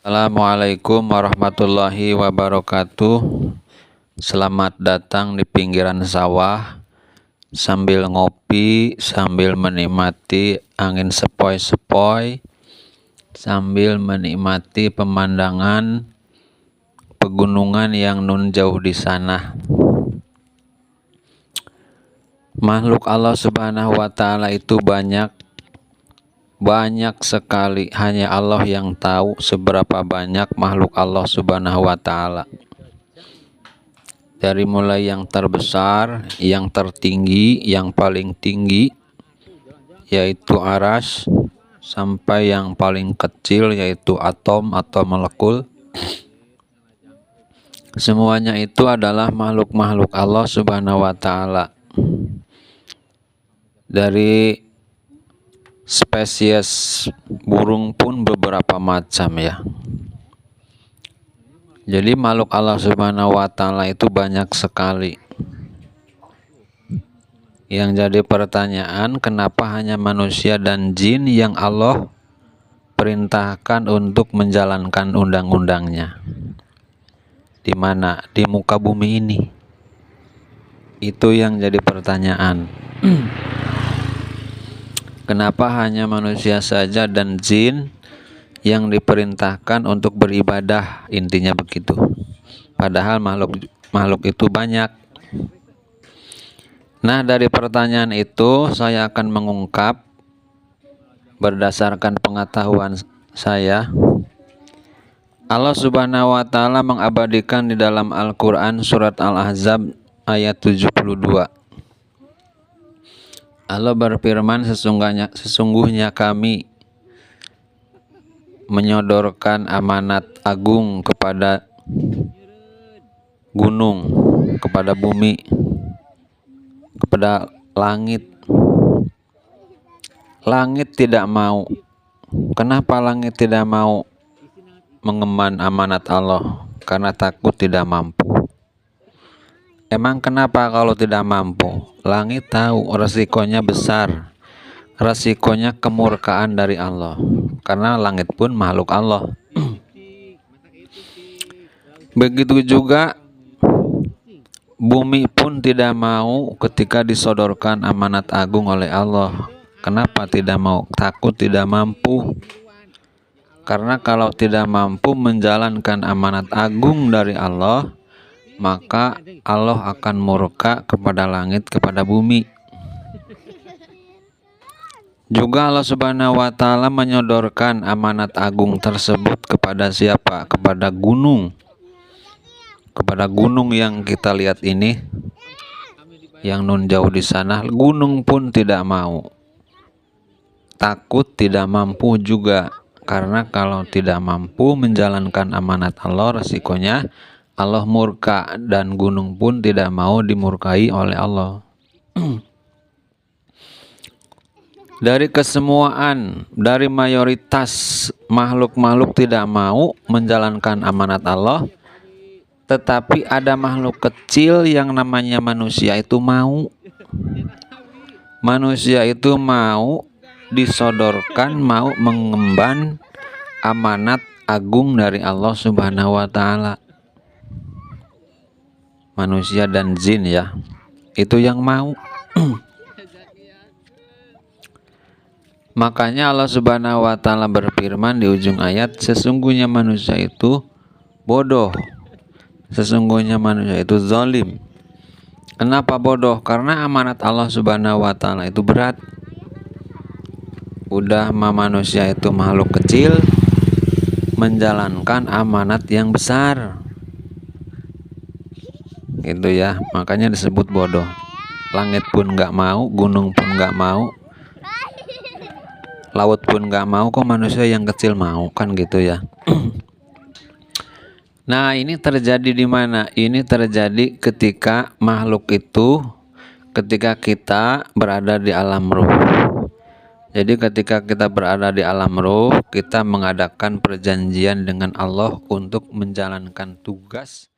Assalamualaikum warahmatullahi wabarakatuh. Selamat datang di pinggiran sawah sambil ngopi, sambil menikmati angin sepoi-sepoi, sambil menikmati pemandangan pegunungan yang nun jauh di sana. Makhluk Allah Subhanahu wa Ta'ala itu banyak sekali. Hanya Allah yang tahu seberapa banyak makhluk Allah Subhanahu wa Ta'ala. Dari mulai yang terbesar, yang tertinggi, yang paling tinggi yaitu aras, sampai yang paling kecil yaitu atom atau molekul. Semuanya itu adalah makhluk-makhluk Allah Subhanahu wa Ta'ala. Dari spesies burung pun beberapa macam ya. Jadi makhluk Allah Subhanahu wa Ta'ala itu banyak sekali. Yang jadi pertanyaan, kenapa hanya manusia dan jin yang Allah perintahkan untuk menjalankan undang-undangnya? Di mana? Di muka bumi ini. Itu yang jadi pertanyaan. Kenapa hanya manusia saja dan jin yang diperintahkan untuk beribadah, intinya begitu. Padahal makhluk itu banyak. Nah, dari pertanyaan itu saya akan mengungkap berdasarkan pengetahuan saya. Allah Subhanahu wa Ta'ala mengabadikan di dalam Al-Quran surat Al-Ahzab ayat 72. Allah berfirman, sesungguhnya kami menyodorkan amanat agung kepada gunung, kepada bumi, kepada langit. Langit tidak mau. Kenapa langit tidak mau mengemban amanat Allah? Karena takut tidak mampu. Emang kenapa kalau tidak mampu? Langit tahu resikonya besar. Resikonya kemurkaan dari Allah. Karena langit pun makhluk Allah. Begitu juga bumi pun tidak mau ketika disodorkan amanat agung oleh Allah. Kenapa tidak mau? Takut tidak mampu. Karena kalau tidak mampu menjalankan amanat agung dari Allah, maka Allah akan murka kepada langit, kepada bumi. Juga Allah Subhanahu wa Ta'ala menyodorkan amanat agung tersebut kepada siapa? Kepada gunung. Kepada gunung yang kita lihat ini, yang nun jauh di sana, gunung pun tidak mau. Takut tidak mampu juga. Karena kalau tidak mampu menjalankan amanat Allah, resikonya Allah murka, dan gunung pun tidak mau dimurkai oleh Allah. Dari kesemuaan, dari mayoritas makhluk-makhluk tidak mau menjalankan amanat Allah, tetapi ada makhluk kecil yang namanya manusia itu mau. Manusia itu mau disodorkan, mau mengemban amanat agung dari Allah Subhanahu wa Ta'ala. Manusia dan jin ya, itu yang mau. Makanya Allah Subhanahu wa Ta'ala berfirman di ujung ayat, sesungguhnya manusia itu bodoh, sesungguhnya manusia itu zalim. Kenapa bodoh? Karena amanat Allah Subhanahu wa Ta'ala itu berat. Udah manusia itu makhluk kecil menjalankan amanat yang besar. Itu ya, makanya disebut bodoh. Langit pun nggak mau, gunung pun nggak mau, laut pun nggak mau, kok manusia yang kecil mau, kan gitu ya. Nah, ini terjadi di mana? Ini terjadi ketika makhluk itu, ketika kita berada di alam ruh. Jadi ketika kita berada di alam ruh, kita mengadakan perjanjian dengan Allah untuk menjalankan tugas